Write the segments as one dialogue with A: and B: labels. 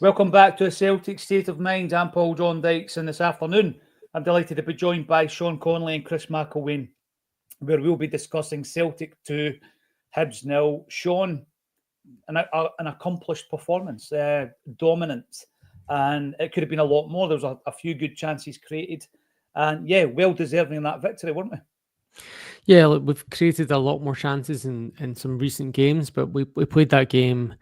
A: Welcome back to a Celtic State of Mind. I'm Paul John Dykes, and this afternoon I'm delighted to be joined by Sean Connolly and Chris McElwain, where we'll be discussing Celtic 2, Hibs 0. Sean, an accomplished performance, dominant, and it could have been a lot more. There was a few good chances created, and yeah, well deserving of that victory, weren't we?
B: Yeah, look, we've created a lot more chances in some recent games, but we played that game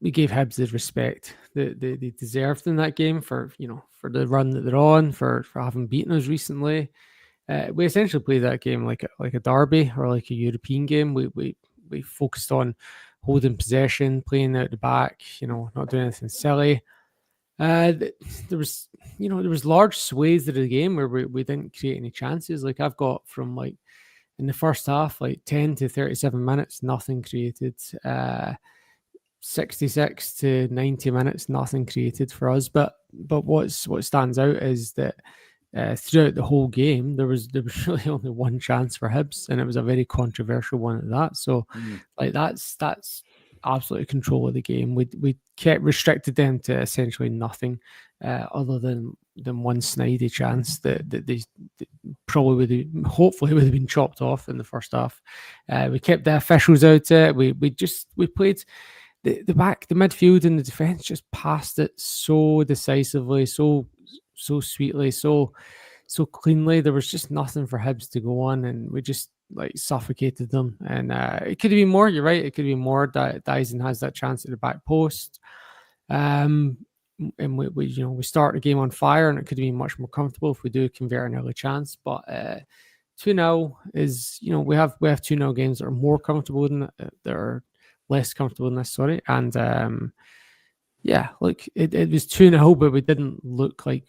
B: we gave Hibs the respect that they deserved in that game for the run that they're on, for having beaten us recently. We essentially played that game like a derby or like a European game. We focused on holding possession, playing out the back, not doing anything silly. There was large swathes of the game where we didn't create any chances. Like I've got from like in the first half, like 10 to 37 minutes, nothing created. 66 to 90 minutes, nothing created for us. But what stands out is that throughout the whole game, there was really only one chance for Hibs, and it was a very controversial one at that. So, like that's absolutely control of the game. We kept restricted them to essentially nothing, other than one snidey chance that they probably hopefully would have been chopped off in the first half. We kept the officials out. We played. The midfield and the defense just passed it so decisively, so sweetly, so cleanly. There was just nothing for Hibs to go on, and we just like suffocated them. And it could have been more. You're right. It could have been more. Daizen has that chance at the back post. And we start the game on fire, and it could have been much more comfortable if we do convert an early chance. But 2-0 is, we have 2-0 games that are more comfortable than that are less comfortable than this, sorry. And look, it was 2-0, but we didn't look like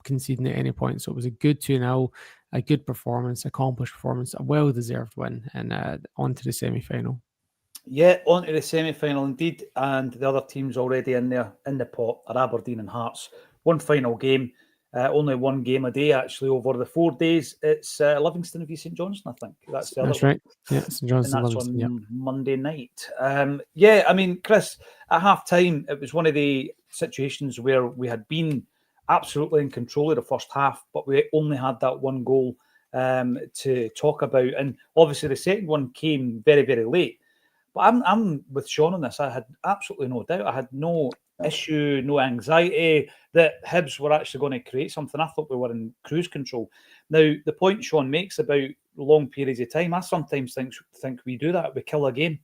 B: conceding at any point. So it was a good 2-0, a good performance, accomplished performance, a well-deserved win, and on to the semi-final.
A: Yeah, on to the semi-final indeed. And the other teams already in there in the pot are Aberdeen and Hearts. One final game. Only one game a day, actually, over the 4 days. It's Livingston v St Johnstone, I think.
B: That's right. Yeah, St Johnstone,
A: and that's
B: Livingston,
A: on Monday night. I mean, Chris, at half-time, it was one of the situations where we had been absolutely in control of the first half, but we only had that one goal to talk about. And obviously, the second one came very, very late. But I'm with Sean on this. I had absolutely no doubt. I had no issue, no anxiety that Hibs were actually going to create something. I thought we were in cruise control. Now, the point Sean makes about long periods of time, I sometimes think we do that. We kill a game.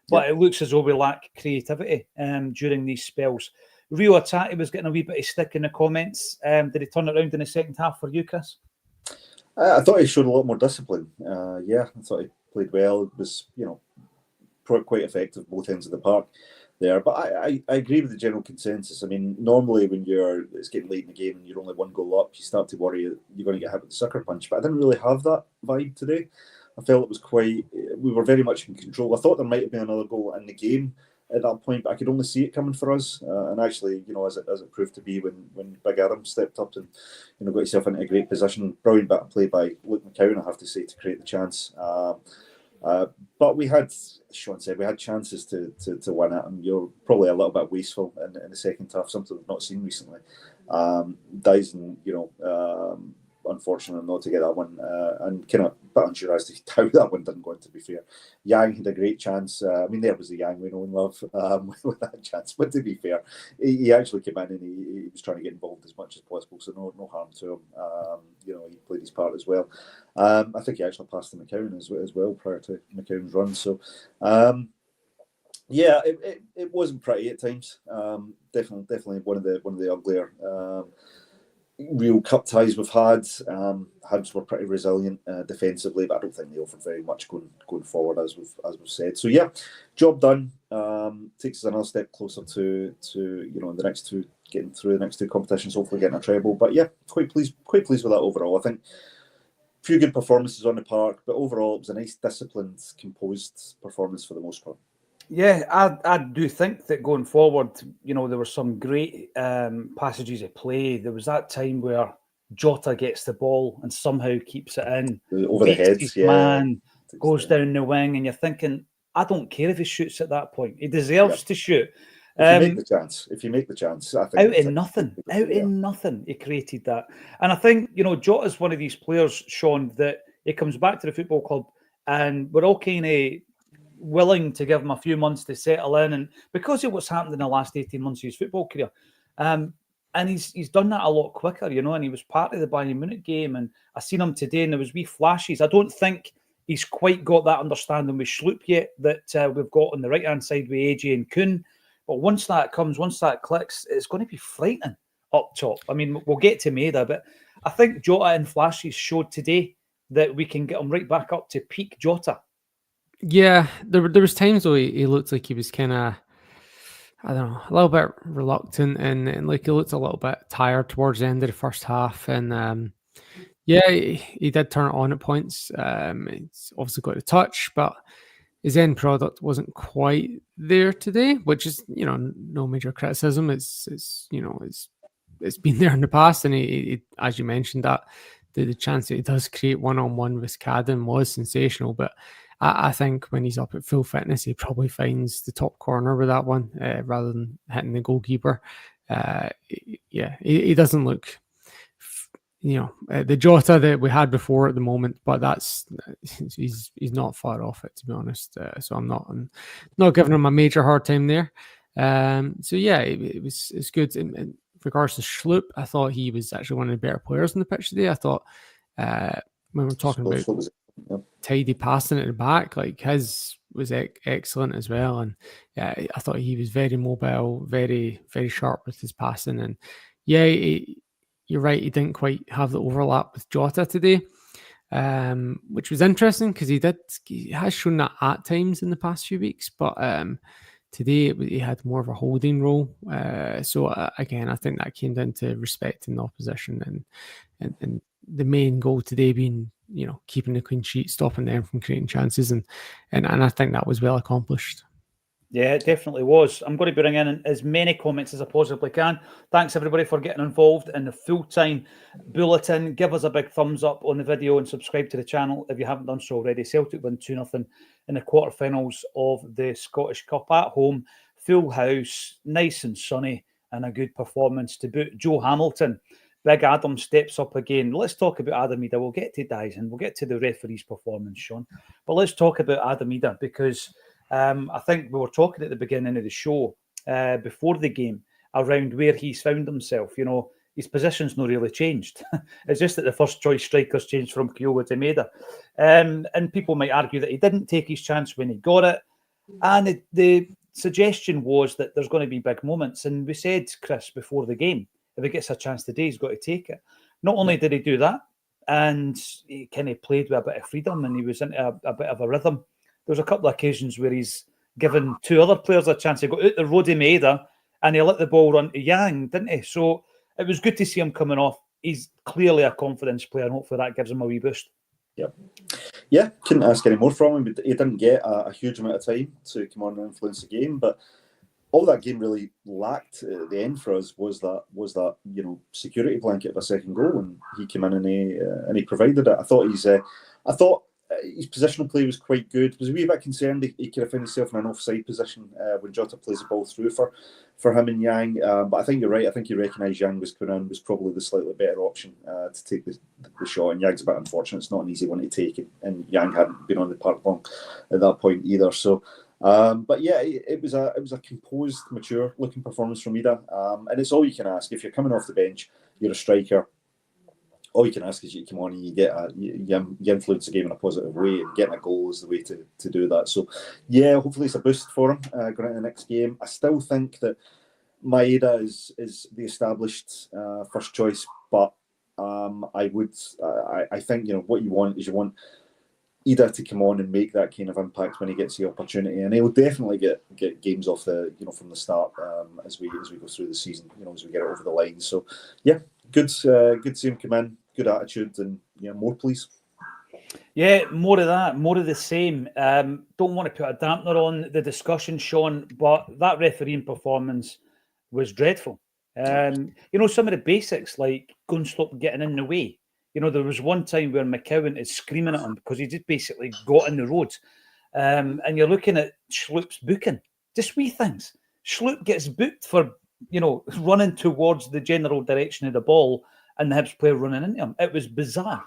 A: But it looks as though we lack creativity during these spells. Reo Hatate was getting a wee bit of stick in the comments. Did he turn it around in the second half for you, Chris?
C: I thought he showed a lot more discipline. I thought he played well. It was, quite effective both ends of the park there. But I agree with the general consensus. I mean, normally when it's getting late in the game and you're only one goal up, you start to worry you're going to get hit with the sucker punch. But I didn't really have that vibe today. I felt it was we were very much in control. I thought there might have been another goal in the game at that point, but I could only see it coming for us. And actually, as it proved to be when Big Adam stepped up and got himself into a great position. Brilliant bit of play by Luke McCowan, I have to say, to create the chance. But we had, Sean said, we had chances to win it, and you're probably a little bit wasteful in the second half, something we've not seen recently. Daizen, unfortunately not to get that one, and kind of a bit unsure as to how that one didn't go in, to be fair. Yang had a great chance. There was the Yang we know and love with that chance. But to be fair, he actually came in and he was trying to get involved as much as possible, so no harm to him. He played his part as well. I think he actually passed to McCowan as well prior to McCowan's run. So, it wasn't pretty at times. Definitely one of the uglier real cup ties we've had. Hibs were pretty resilient defensively, but I don't think they offered very much going forward, as we've said. So job done. Takes us another step closer to the next two, getting through the next two competitions, hopefully getting a treble. But quite pleased with that overall. I think a few good performances on the park, but overall it was a nice, disciplined, composed performance for the most part.
A: Yeah, I do think that going forward, there were some great passages of play. There was that time where Jota gets the ball and somehow keeps it in.
C: Over the heads,
A: man, goes down the wing, and you're thinking, I don't care if he shoots at that point. He deserves to shoot.
C: If you make the chance, I think
A: out in nothing, he created that. And I think, Jota's one of these players, Sean, that he comes back to the football club, and we're all kind of willing to give him a few months to settle in, and because of what's happened in the last 18 months of his football career. And he's done that a lot quicker, and he was part of the Bayern Munich game, and I seen him today, and there was wee flashes. I don't think he's quite got that understanding with Schlupp yet that we've got on the right-hand side with AJ and Kuhn. But once that clicks, it's going to be frightening up top. I mean, we'll get to Maeda, but I think Jota in flashes showed today that we can get him right back up to peak Jota.
B: Yeah, there was times though he looked like he was kind of, I don't know, a little bit reluctant and like he looked a little bit tired towards the end of the first half. And he did turn it on at points. It's obviously got a touch, but his end product wasn't quite there today, which is, no major criticism. It's been there in the past, and he as you mentioned, that the chance that he does create one-on-one with Cadden was sensational. But I think when he's up at full fitness, he probably finds the top corner with that one rather than hitting the goalkeeper. He doesn't look, the Jota that we had before at the moment, but he's not far off it, to be honest. So I'm not giving him a major hard time there. It's good. In regards to Schlupp, I thought he was actually one of the better players on the pitch today. I thought when we're talking about tidy passing at the back, like his was excellent as well. And I thought he was very mobile, very, very sharp with his passing. And you're right, he didn't quite have the overlap with Jota today, which was interesting because he has shown that at times in the past few weeks, but today he had more of a holding role. Again, I think that came down to respecting the opposition and the main goal today being, keeping the clean sheet, stopping them from creating chances, and I think that was well accomplished.
A: Yeah, it definitely was. I'm going to bring in as many comments as I possibly can. Thanks, everybody, for getting involved in the full-time bulletin. Give us a big thumbs up on the video and subscribe to the channel if you haven't done so already. Celtic win 2-0 in the quarterfinals of the Scottish Cup at home. Full house, nice and sunny, and a good performance to boot. Joe Hamilton, Big Adam steps up again. Let's talk about Adam Idah. We'll get to Daizen. We'll get to the referee's performance, Sean. But let's talk about Adam Idah because I think we were talking at the beginning of the show before the game around where he's found himself. His position's not really changed. It's just that the first choice striker's changed from Kyogo to Maeda. And people might argue that he didn't take his chance when he got it. And the suggestion was that there's going to be big moments. And we said, Chris, before the game, if he gets a chance today, he's got to take it. Not only did he do that, and he kind of played with a bit of freedom and he was into a bit of a rhythm. There was a couple of occasions where he's given two other players a chance. He got out the road to Maeda and he let the ball run to Yang, didn't he? So it was good to see him coming off. He's clearly a confidence player, and hopefully that gives him a wee boost.
C: Yeah, couldn't ask any more from him. But he didn't get a huge amount of time to come on and influence the game. But all that game really lacked at the end for us was that security blanket of a second goal, and he came in and he provided it. I thought his positional play was quite good. I was a wee bit concerned he could have found himself in an offside position when Jota plays the ball through for him and Yang. But I think you're right. I think you recognise Yang was probably the slightly better option to take the shot. And Yang's a bit unfortunate. It's not an easy one to take. And Yang hadn't been on the park long at that point either. So, but yeah, it was a composed, mature looking performance from Idah. And it's all you can ask. If you're coming off the bench, you're a striker. All you can ask is you come on and you influence the game in a positive way, and getting a goal is the way to do that. So, yeah, hopefully it's a boost for him going into the next game. I still think that Maeda is the established first choice, but I think what you want Idah to come on and make that kind of impact when he gets the opportunity, and he'll definitely get games off the from the start as we go through the season. As we get it over the line. So, yeah. Good to see him come in. Good attitude, and more, please.
A: Yeah, more of that, more of the same. Don't want to put a dampener on the discussion, Sean, but that refereeing performance was dreadful. Some of the basics like Gunslop getting in the way. There was one time where McCowan is screaming at him because he just basically got in the road. And you're looking at Schlupp's booking, just wee things. Schlupp gets booked for, running towards the general direction of the ball and the Hibs player running into him. It was bizarre.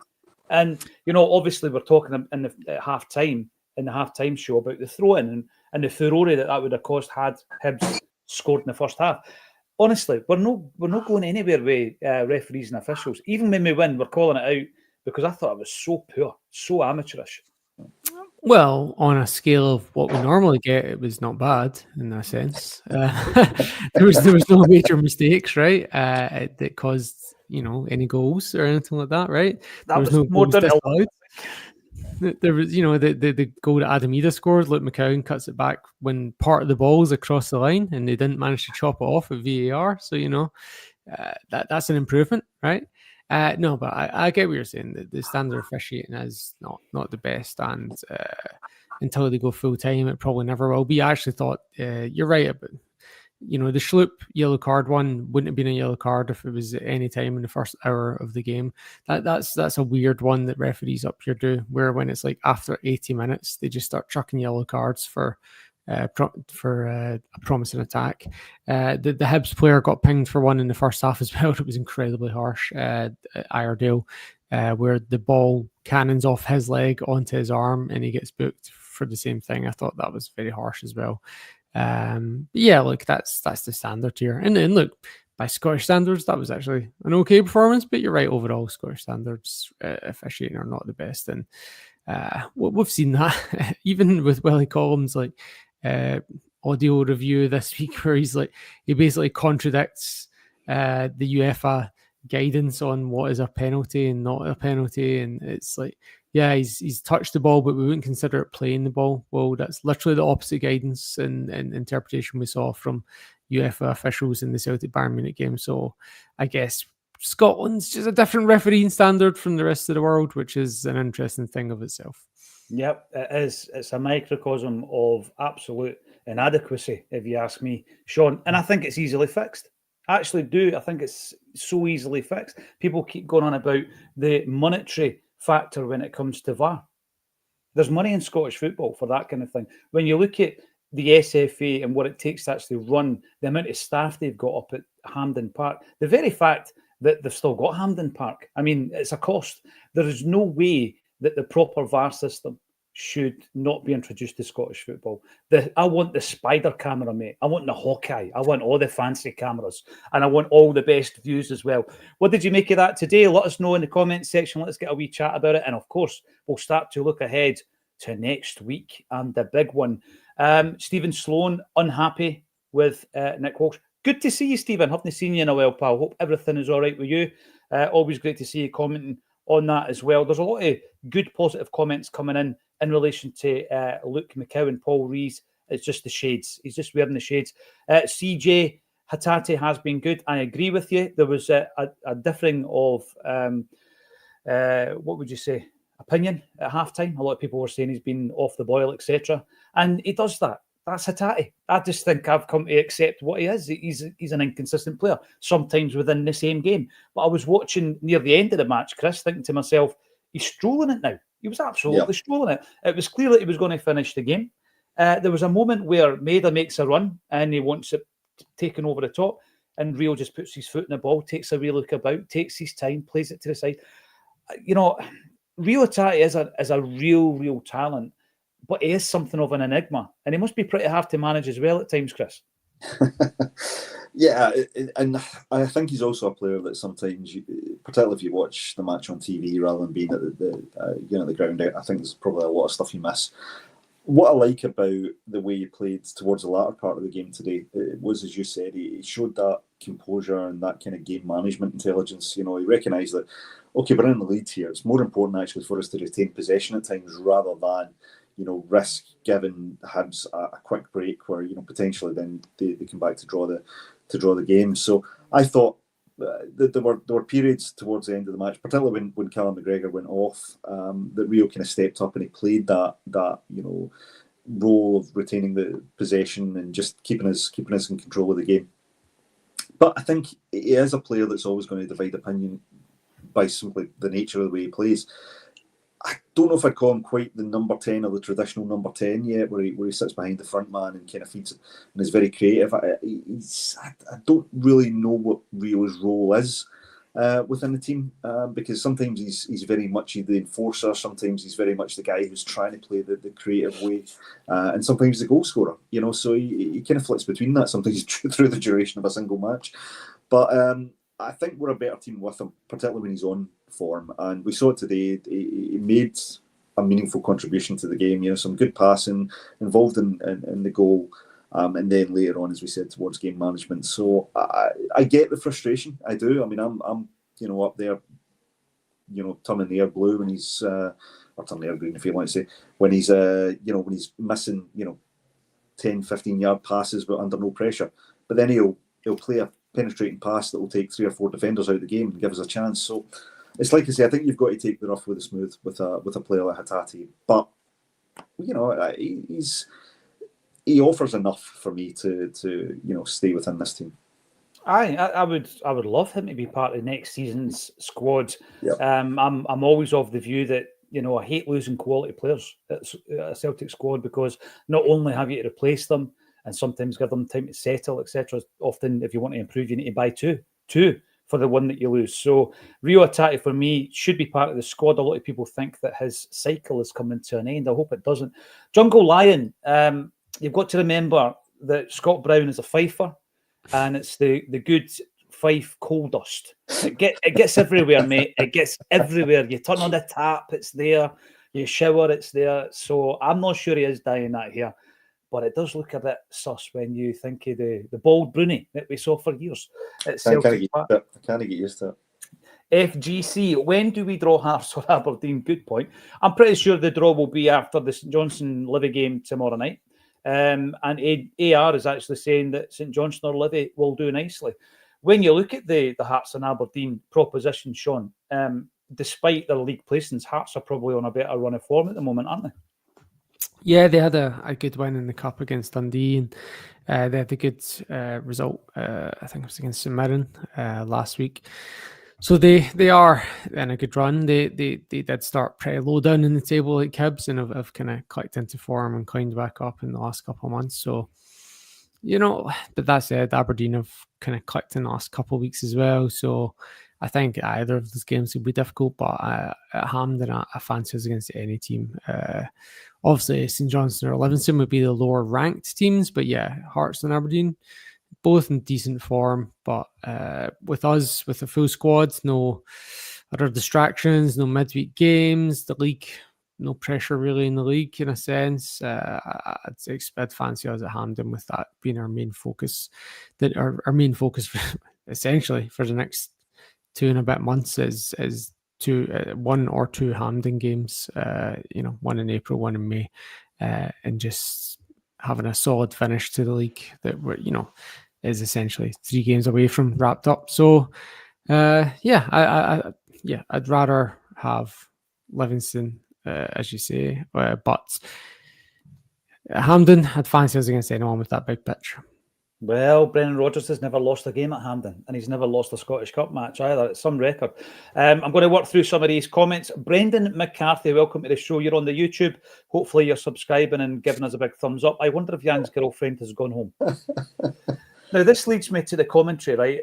A: And, obviously we're talking in the half-time show about the throw-in and the furore that would have caused had Hibs scored in the first half. Honestly, we're not going anywhere with referees and officials. Even when we win, we're calling it out because I thought it was so poor, so amateurish.
B: Well, on a scale of what we normally get, it was not bad in that sense. There was no major mistakes, right? That caused any goals or anything like that, right?
A: There was no more
B: disallowed. There was, the goal that Daizen Maeda scored. Luke McCowan cuts it back when part of the ball's across the line, and they didn't manage to chop it off with VAR. So that's an improvement, right? No, but I get what you're saying. The standard officiating is not the best, and until they go full time, it probably never will be. I actually thought you're right about the Schlupp yellow card one wouldn't have been a yellow card if it was at any time in the first hour of the game. That's a weird one that referees up here do, where when it's like after 80 minutes, they just start chucking yellow cards for a promising attack. The Hibs player got pinged for one in the first half as well. It was incredibly harsh at Iredale, where the ball cannons off his leg onto his arm and he gets booked for the same thing. I thought that was very harsh as well. Yeah, look, that's the standard here. And look, by Scottish standards, that was actually an okay performance, but you're right, overall, Scottish standards officiating are not the best. And we've seen that even with Willie Collins, like audio review this week where he basically contradicts the UEFA guidance on what is a penalty and not a penalty, and it's like, yeah, he's touched the ball, but we wouldn't consider it playing the ball. Well, that's literally the opposite guidance and interpretation we saw from UEFA officials in the Celtic Bayern Munich game. So I guess Scotland's just a different refereeing standard from the rest of the world, which is an interesting thing of itself.
A: Yep, it is. It's a microcosm of absolute inadequacy, if you ask me, Sean. And I think it's easily fixed. I actually do. I think it's so easily fixed. People keep going on about the monetary factor when it comes to VAR. There's money in Scottish football for that kind of thing. When you look at the SFA and what it takes to actually run, the amount of staff they've got up at Hampden Park, the very fact that they've still got Hampden Park, I mean, it's a cost. There is no way that the proper VAR system should not be introduced to Scottish football. I want the spider camera, mate. I want the Hawkeye. I want all the fancy cameras. And I want all the best views as well. What did you make of that today? Let us know in the comments section. Let's get a wee chat about it. And of course, we'll start to look ahead to next week and the big one. Stephen Sloan, unhappy with Nick Walsh. Good to see you, Stephen. Haven't seen you in a while, pal. Hope everything is all right with you. Always great to see you commenting on that as well. There's a lot of good, positive comments coming in relation to Luke McCowan, Paul Rees. It's just the shades. He's just wearing the shades. CJ Hatate has been good. I agree with you. There was a differing of, what would you say, opinion at halftime. A lot of people were saying he's been off the boil, etc. And he does that. That's Hatate. I just think I've come to accept what he is. He's an inconsistent player, sometimes within the same game. But I was watching near the end of the match, Chris, thinking to myself, he's strolling it now. He was absolutely strolling it. It was clear that he was going to finish the game. There was a moment where Maeda makes a run and he wants it taken over the top, and Reo just puts his foot in the ball, takes a wee look about, takes his time, plays it to the side. Reo Hatate is a real talent, but he is something of an enigma, and he must be pretty hard to manage as well at times, Chris.
C: Yeah, and I think he's also a player that sometimes, particularly if you watch the match on TV rather than being at the ground, I think there's probably a lot of stuff you miss. What I like about the way he played towards the latter part of the game today was, as you said, he showed that composure and that kind of game management intelligence. He recognised that, okay, we're in the lead here. It's more important actually for us to retain possession at times rather than risk giving Hibs a quick break where potentially then they come back to draw the game. So I thought that there were periods towards the end of the match, particularly when Callum McGregor went off, that Reo kind of stepped up and he played that role of retaining the possession and just keeping us in control of the game. But I think he is a player that's always going to divide opinion by simply the nature of the way he plays. I don't know if I'd call him quite the number 10 or the traditional number 10 yet, where he sits behind the front man and kind of feeds it and is very creative. I don't really know what Rio's role is within the team, because sometimes he's very much the enforcer, sometimes he's very much the guy who's trying to play the creative way, and sometimes the goal scorer, so he kind of flits between that sometimes through the duration of a single match. But I think we're a better team with him, particularly when he's on form, and we saw it today. He made a meaningful contribution to the game, some good passing, involved in the goal, and then later on, as we said, towards game management. So I get the frustration. I do. I mean, I'm up there, turning the air blue when he's or turning the air green, if you want to say, when he's when he's missing 10, 15-yard passes but under no pressure. But then he'll play a penetrating pass that will take 3 or 4 defenders out of the game and give us a chance. So it's like I say, I think you've got to take the rough with the smooth with a player like Hatate. But he offers enough for me to stay within this team.
A: I would love him to be part of next season's squad.
C: Yep.
A: I'm always of the view that I hate losing quality players at a Celtic squad, because not only have you to replace them and sometimes give them time to settle, etc. Often, if you want to improve, you need to buy two for the one that you lose. So Reo Hatate, for me, should be part of the squad. A lot of people think that his cycle is coming to an end. I hope it doesn't. Jungle Lion, you've got to remember that Scott Brown is a Fifer, and it's the good Fife coal dust. It gets everywhere, mate. It gets everywhere. You turn on the tap, it's there. You shower, it's there. So I'm not sure he is dying that here. But it does look a bit sus when you think of the bald Bruni that we saw for years at Celtic.
C: I can't get used to
A: it. FGC, when do we draw Hearts or Aberdeen? Good point. I'm pretty sure the draw will be after the St Johnstone Livy game tomorrow night. And AR is actually saying that St Johnstone or Livy will do nicely. When you look at the Hearts and Aberdeen proposition, Sean, despite their league placings, Hearts are probably on a better run of form at the moment, aren't they?
B: Yeah, they had a good win in the Cup against Dundee, and they had a good result, I think it was against St Mirren last week. So they are in a good run. They did start pretty low down in the table like Hibs, and have kind of clicked into form and climbed back up in the last couple of months. So, but that said, Aberdeen have kind of clicked in the last couple of weeks as well. So I think either of those games will be difficult, but at Hampden, I fancy us against any team. Obviously, St Johnstone or Livingston would be the lower ranked teams, but yeah, Hearts and Aberdeen, both in decent form. But with us, with a full squad, no other distractions, no midweek games, the league, no pressure really in the league in a sense. I'd fancy us at Hampden with that being our main focus. That our main focus essentially for the next 2 and a bit months is 1 or 2 Hampden games, one in April, one in May, and just having a solid finish to the league that we're, is essentially 3 games away from wrapped up. So, I'd rather have Livingston, as you say, but Hampden, I'd fancy us against anyone with that big pitch.
A: Well, Brendan Rodgers has never lost a game at Hampden, and he's never lost a Scottish Cup match either. It's some record. I'm going to work through some of these comments. Brendan McCarthy, welcome to the show. You're on the YouTube. Hopefully you're subscribing and giving us a big thumbs up. I wonder if Jan's girlfriend has gone home. Now, this leads me to the commentary, right?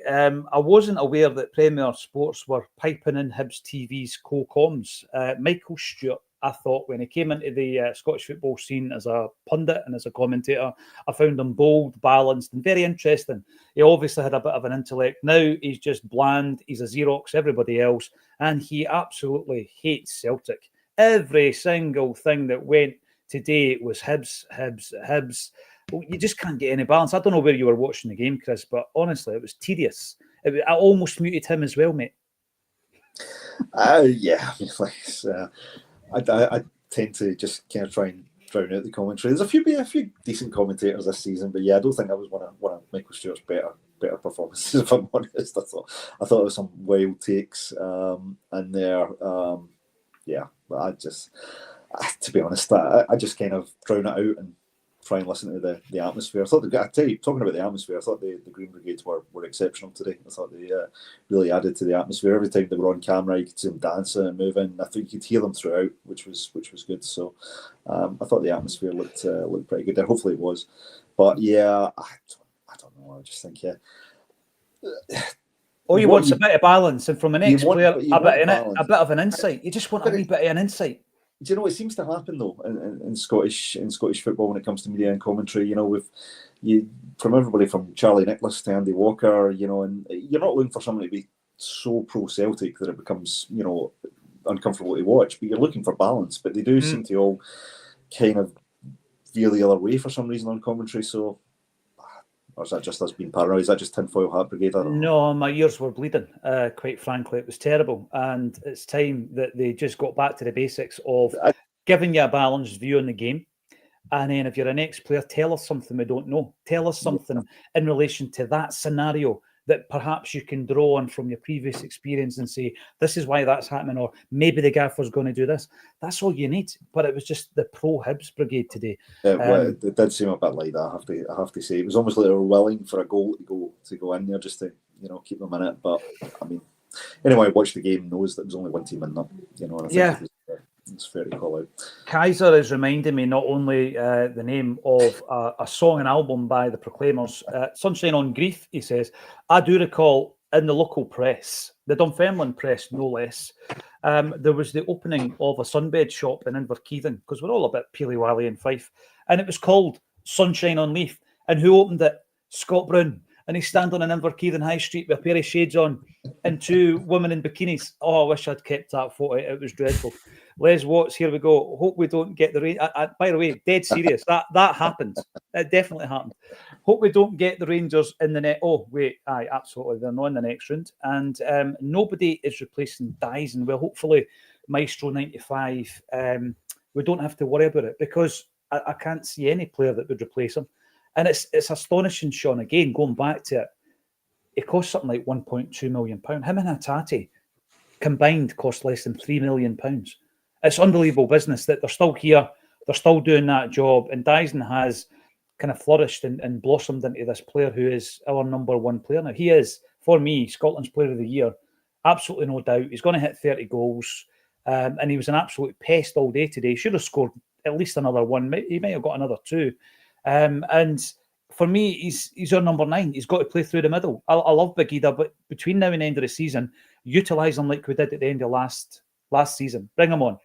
A: I wasn't aware that Premier Sports were piping in Hibs TV's co-coms. Michael Stewart, I thought, when he came into the Scottish football scene as a pundit and as a commentator, I found him bold, balanced, and very interesting. He obviously had a bit of an intellect. Now he's just bland. He's a Xerox, everybody else, and he absolutely hates Celtic. Every single thing that went today was Hibs, Hibs, Hibs. Well, you just can't get any balance. I don't know where you were watching the game, Chris, but honestly, it was tedious. I almost muted him as well, mate.
C: Yeah, I tend to just kind of try and drown out the commentary. There's a few decent commentators this season, but yeah, I don't think that was one of Michael Stewart's better performances. If I'm honest, I thought there was some wild takes in there. Yeah, but to be honest, I just kind of drown it out and try and listen to the atmosphere. I tell you, talking about the atmosphere, I thought the Green Brigades were exceptional today. I thought they really added to the atmosphere. Every time they were on camera, you could see them dancing and moving. I think you could hear them throughout, which was good. So I thought the atmosphere looked pretty good there. Hopefully it was. But yeah, I don't know. I just think
A: All you want is a bit of balance, and from an ex-player, a bit of an insight. You just want a wee bit of an insight.
C: Do you know what seems to happen though in Scottish football when it comes to media and commentary? From everybody from Charlie Nicholas to Andy Walker, and you're not looking for somebody to be so pro Celtic that it becomes uncomfortable to watch, but you're looking for balance. But they do seem to all kind of veer the other way for some reason on commentary. So, or is that just us being paranoid? Is that just tinfoil hat brigade? I don't know.
A: No, my ears were bleeding. Quite frankly, it was terrible, and it's time that they just got back to the basics of giving you a balanced view on the game. And then, if you're an ex-player, tell us something we don't know. Tell us something in relation to that scenario that perhaps you can draw on from your previous experience and say, this is why that's happening, or maybe the gaffer's going to do this. That's all you need. But it was just the pro Hibs brigade today.
C: It did seem a bit like that, I have to say. It was almost like they were willing for a goal to go in there just to, keep them in it. But, I mean, anyone who watched the game knows that there was only one team in them. And I think it's fair to call out.
A: Kaiser is reminding me not only the name of a song and album by the Proclaimers, Sunshine on Grief, he says. I do recall in the local press, the Dunfermline press no less, there was the opening of a sunbed shop in Inverkeithing, because we're all a bit peely-wally in Fife, and it was called Sunshine on Leaf. And who opened it? Scott Brown. And he's standing on Inverkeithing High Street with a pair of shades on and two women in bikinis. Oh, I wish I'd kept that photo. It was dreadful. Les Watts, here we go. Hope we don't get the rain. By the way, dead serious. That happened. It definitely happened. Hope we don't get the Rangers in the net. Oh, wait. Aye, absolutely. They're not in the next round. And nobody is replacing Daizen. Well, hopefully, Maestro 95, we don't have to worry about it, because I can't see any player that would replace him. And it's astonishing, Sean, again, going back to it, it cost something like £1.2 million. Him and Hatate combined cost less than £3 million. It's unbelievable business that they're still here, they're still doing that job, and Daizen has kind of flourished and blossomed into this player who is our number one player now. He is, for me, Scotland's Player of the Year, absolutely no doubt. He's going to hit 30 goals, and he was an absolute pest all day today. He should have scored at least another one. He might have got another two. And for me, he's our number 9. He's got to play through the middle. I love Big Idah, but between now and the end of the season, utilise him like we did at the end of last season. Bring him on.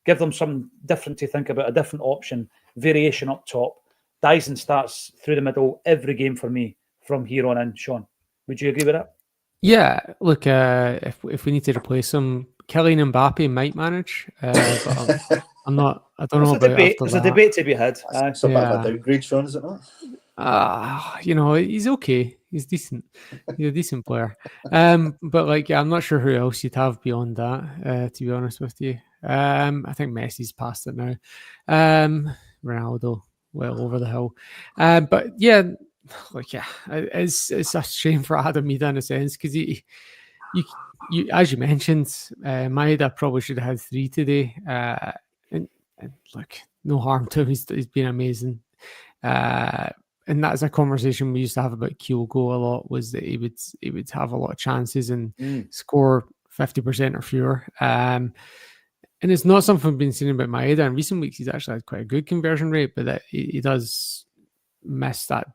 A: Give them something different to think about, a different option, variation up top. Daizen starts through the middle every game for me from here on in. Sean, would you agree with that?
B: Yeah, look, if we need to replace him, Kylian Mbappe might manage, but I'm not. I don't know about it.
A: There's a debate to be had.
C: It's a bit of a downgrade, Sean, is it not?
B: He's okay. He's decent. He's a decent player. But I'm not sure who else you'd have beyond that. To be honest with you, I think Messi's past it now. Ronaldo, well over the hill. But yeah, it's a shame for Adam Idah in a sense, because you as you mentioned, Maeda probably should have had 3 today. And look, no harm to him. He's been amazing. And that's a conversation we used to have about Kyogo a lot, was that he would have a lot of chances and score 50% or fewer. And it's not something we've been seeing about Maeda in recent weeks. He's actually had quite a good conversion rate, but that he does miss that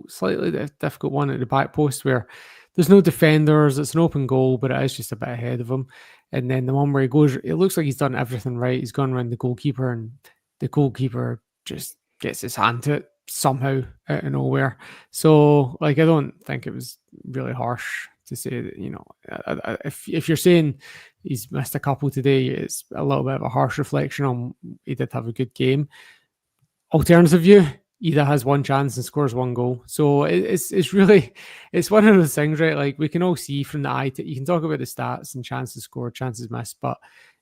B: slightly difficult one at the back post where there's no defenders. It's an open goal, but it is just a bit ahead of him. And then the one where he goes, it looks like he's done everything right. He's gone around the goalkeeper, and the goalkeeper just gets his hand to it somehow out of nowhere. So, I don't think it was really harsh to say that, if you're saying he's missed a couple today, it's a little bit of a harsh reflection on he did have a good game. Alternative view, Idah has one chance and scores one goal. So it's one of those things, right? We can all see from the eye you can talk about the stats and chances scored, chances missed, but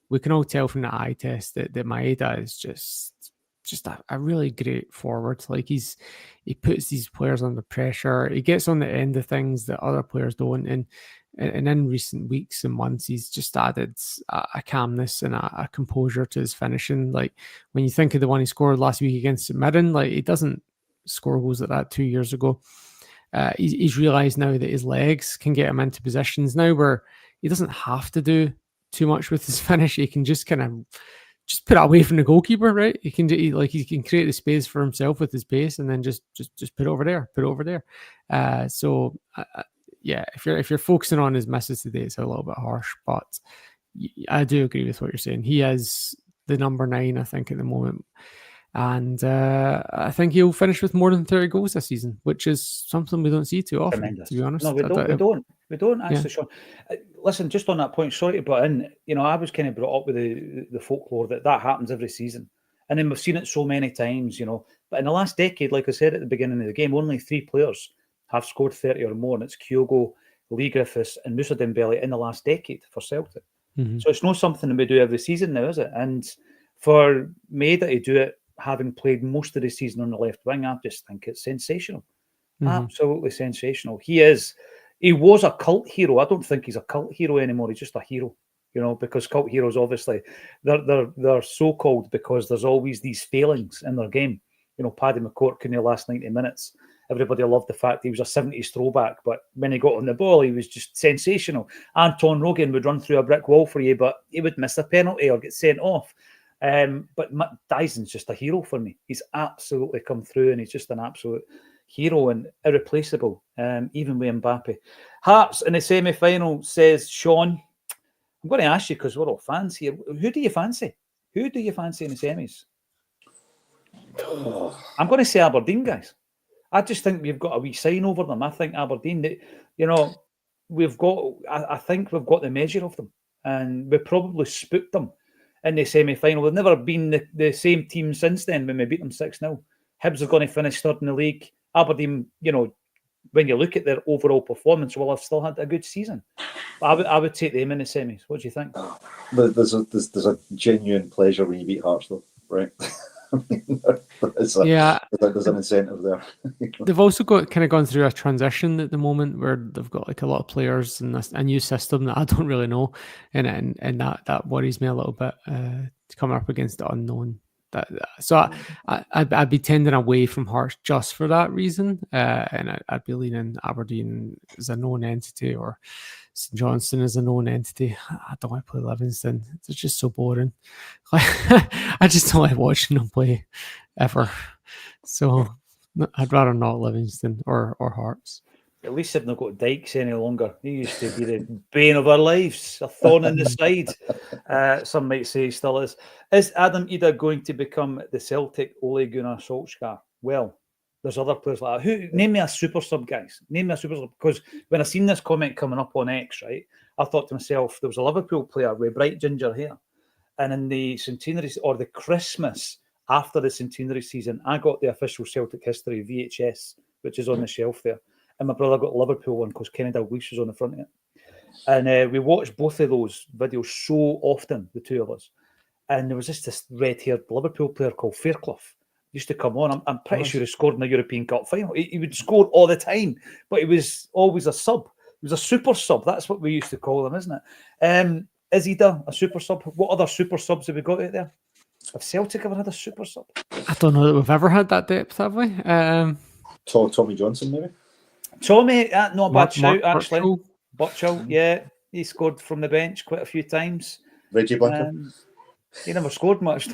B: we can all tell from the eye test that Maeda is just a really great forward. He puts these players under pressure. He gets on the end of things that other players don't, and and in recent weeks and months, he's just added a calmness and a composure to his finishing. Like when you think of the one he scored last week against St Mirren, like he doesn't score goals like that 2 years ago. He's realised now that his legs can get him into positions now where he doesn't have to do too much with his finish. He can just kind of just put it away from the goalkeeper, right? He can create the space for himself with his pace, and then just put it over there. Yeah, if you're focusing on his misses today, it's a little bit harsh, but I do agree with what you're saying. He is the number 9, I think, at the moment. And I think he'll finish with more than 30 goals this season, which is something we don't see too often,
A: Tremendous.
B: to be honest.
A: No, we don't actually, Sean. Listen, just on that point, sorry to butt in, I was kind of brought up with the folklore that happens every season. And then we've seen it so many times, But in the last decade, like I said at the beginning of the game, only 3 players have scored 30 or more, and it's Kyogo, Lee Griffiths and Moussa Dembele in the last decade for Celtic. Mm-hmm. So it's not something that we do every season now, is it? And for Maeda to do it, having played most of the season on the left wing, I just think it's sensational. Mm-hmm. Absolutely sensational. He was a cult hero. I don't think he's a cult hero anymore. He's just a hero, because cult heroes, obviously, they're so-called because there's always these failings in their game. Paddy McCourt in the last 90 minutes. Everybody loved the fact he was a 70s throwback, but when he got on the ball, he was just sensational. Anton Rogan would run through a brick wall for you, but he would miss a penalty or get sent off. But Daizen's just a hero for me. He's absolutely come through, and he's just an absolute hero and irreplaceable, even with Mbappe. Hearts in the semi-final, says Sean. I'm going to ask you, because we're all fans here, who do you fancy? Who do you fancy in the semis? I'm going to say Aberdeen, guys. I just think we've got a wee sign over them. I think Aberdeen, I think we've got the measure of them, and we probably spooked them in the semi-final. They've never been the same team since then when we beat them 6-0. Hibs are going to finish third in the league. Aberdeen, when you look at their overall performance, will have still had a good season. But I would take them in the semis. What do you think?
C: There's a genuine pleasure when you beat Hearts, though, right? There's an incentive there.
B: They've also gone through a transition at the moment where they've got like a lot of players and a new system that I don't really know, and that worries me a little bit, coming up against the unknown. So I'd be tending away from Hearts just for that reason, and I'd be leaning Aberdeen as a known entity, or St Johnstone as a known entity. I don't want to play Livingston. It's just so boring. I just don't like watching them play ever. So I'd rather not Livingston or Hearts.
A: At least they've not got Dykes any longer. He used to be the bane of our lives, a thorn in the side. Some might say he still is. Is Adam Idah going to become the Celtic Ole Gunnar Solskjaer? Well, there's other players like that. Name me a super sub, guys. Name me a super sub. Because when I seen this comment coming up on X, right, I thought to myself, there was a Liverpool player with bright ginger hair. And in the centenary or the Christmas after the centenary season, I got the official Celtic history VHS, which is on the shelf there. And my brother got a Liverpool one because Kenny Dalglish was on the front of it. And we watched both of those videos so often, the two of us. And there was just this red-haired Liverpool player called Fairclough. Used to come on. I'm pretty sure he scored in the European Cup final. He would score all the time, but he was always a sub. He was a super sub. That's what we used to call him, isn't it? Is he a super sub? What other super subs have we got out there? Have Celtic ever had a super sub?
B: I don't know that we've ever had that depth, have we?
C: Tommy Johnson, maybe?
A: Tommy, not a bad shout, actually.
B: Birchall,
A: yeah. He scored from the bench quite a few times.
C: Reggie Blinker?
A: He never scored much.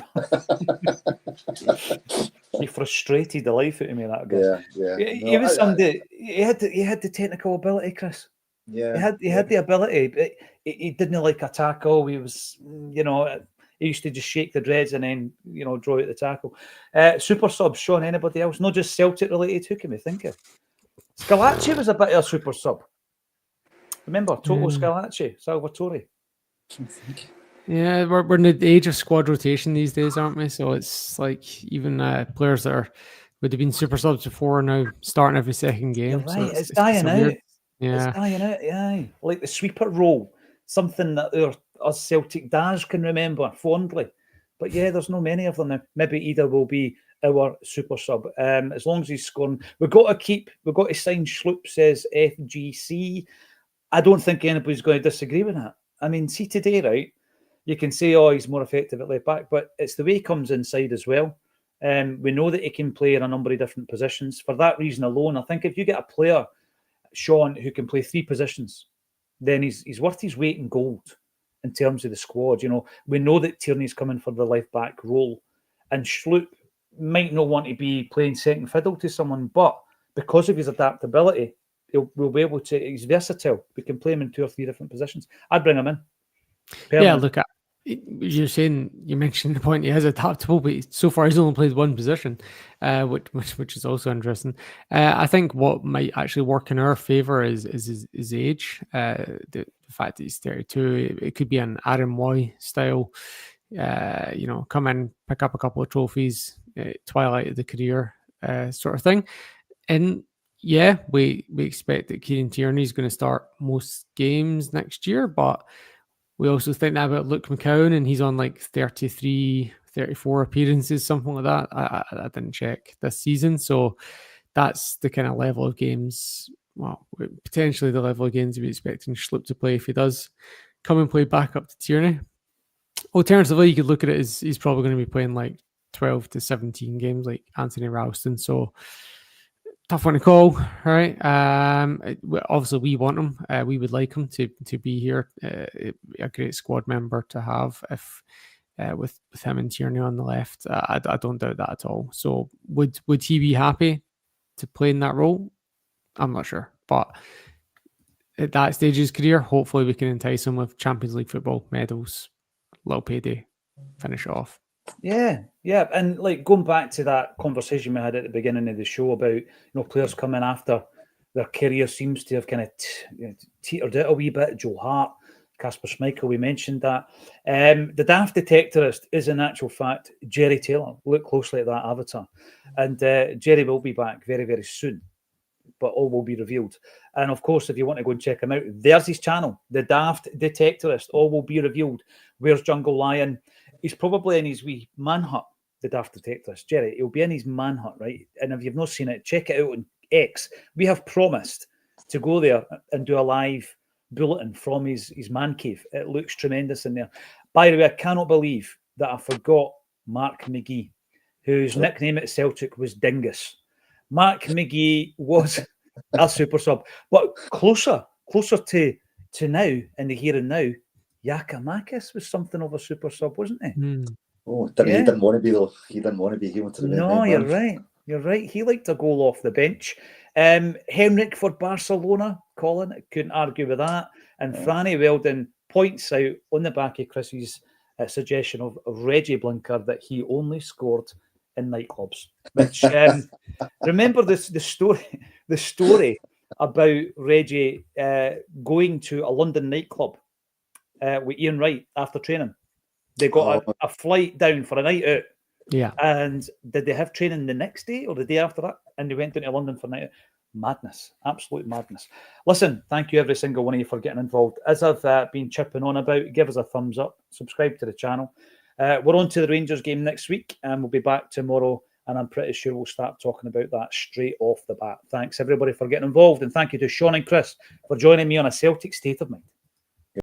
A: He frustrated the life out of me, that guy.
C: Yeah.
A: He was somebody. He had the technical ability, Chris.
C: Yeah.
A: He had the ability. But he didn't like a tackle. He was, he used to just shake the dreads and then, draw out the tackle. Super sub, Sean, anybody else? Not just Celtic related. Who can we think of? Scalacci was a bit of a super sub. Remember, Toto Scalacci, Salvatore.
B: Yeah, we're in the age of squad rotation these days, aren't we? So it's like even players that would have been super subs before are now starting every second game.
A: You're right,
B: So
A: it's dying out.
B: Yeah.
A: It's dying out, yeah. Like the sweeper role, something that us Celtic dads can remember fondly. But yeah, there's no many of them now. Maybe Idah will be our super sub. As long as he's scoring. We've got to sign Schloop, says FGC. I don't think anybody's going to disagree with that. I mean, see today, right? You can say, oh, he's more effective at left back, but it's the way he comes inside as well. We know that he can play in a number of different positions. For that reason alone, I think if you get a player, Sean, who can play 3 positions, then he's worth his weight in gold in terms of the squad. You know, we know that Tierney's coming for the left back role, and Schlupp might not want to be playing second fiddle to someone, but because of his adaptability, we'll be able to. He's versatile. We can play him in 2 or 3 different positions. I'd bring him in.
B: Yeah, look, you're saying, you mentioned the point, he is adaptable, but so far he's only played 1 position, which is also interesting. I think what might actually work in our favour is his age. The fact that he's 32, it could be an Aaron Moy style, come in, pick up a couple of trophies, twilight of the career sort of thing. And yeah, we expect that Kieran Tierney is going to start most games next year, but we also think that about Luke McCowan, and he's on like 33, 34 appearances, something like that. I didn't check this season. So that's the kind of level of games, well, potentially the level of games we're expecting Schlupp to play if he does come and play back up to Tierney. Alternatively, you could look at it as he's probably going to be playing like 12 to 17 games like Anthony Ralston. So tough one to call, right? Obviously, we want him. We would like him to be here. A great squad member to have if with him and Tierney on the left. I don't doubt that at all. So would he be happy to play in that role? I'm not sure. But at that stage of his career, hopefully we can entice him with Champions League football, medals, little payday, finish it off.
A: Yeah. And like going back to that conversation we had at the beginning of the show about, players coming after their career seems to have kind of teetered out a wee bit. Joe Hart, Kasper Schmeichel, we mentioned that. The daft detectorist is in actual fact Jerry Taylor. Look closely at that avatar. And Jerry will be back very, very soon, but all will be revealed. And of course, if you want to go and check him out, there's his channel, The Daft Detectorist. All will be revealed. Where's Jungle Lion? He's probably in his wee man hut, The Daft Detectorist. Jerry, he'll be in his man hut, right? And if you've not seen it, check it out on X. We have promised to go there and do a live bulletin from his man cave. It looks tremendous in there. By the way, I cannot believe that I forgot Mark McGee, whose nickname at Celtic was Dingus. Mark McGee was a super sub, but closer to now, in the here and now, Giakoumakis was something of a super sub, wasn't he?
C: Oh, he didn't want to be though. He didn't want to be. He wanted to be.
A: No, you're right. You're right. He liked a goal off the bench. Henrik for Barcelona, Colin, couldn't argue with that. And Franny Weldon points out on the back of Chris's suggestion of Reggie Blinker that he only scored in nightclubs. Which remember the story about Reggie going to a London nightclub with Ian Wright after training. They got a flight down for a night out.
B: Yeah. And
A: did they have training the next day or the day after that? And they went down to London for a night out. Madness. Absolute madness. Listen, thank you every single one of you for getting involved. As I've been chipping on about, give us a thumbs up, subscribe to the channel. We're on to the Rangers game next week, and we'll be back tomorrow, and I'm pretty sure we'll start talking about that straight off the bat. Thanks everybody for getting involved, and thank you to Sean and Chris for joining me on A Celtic State of Mind.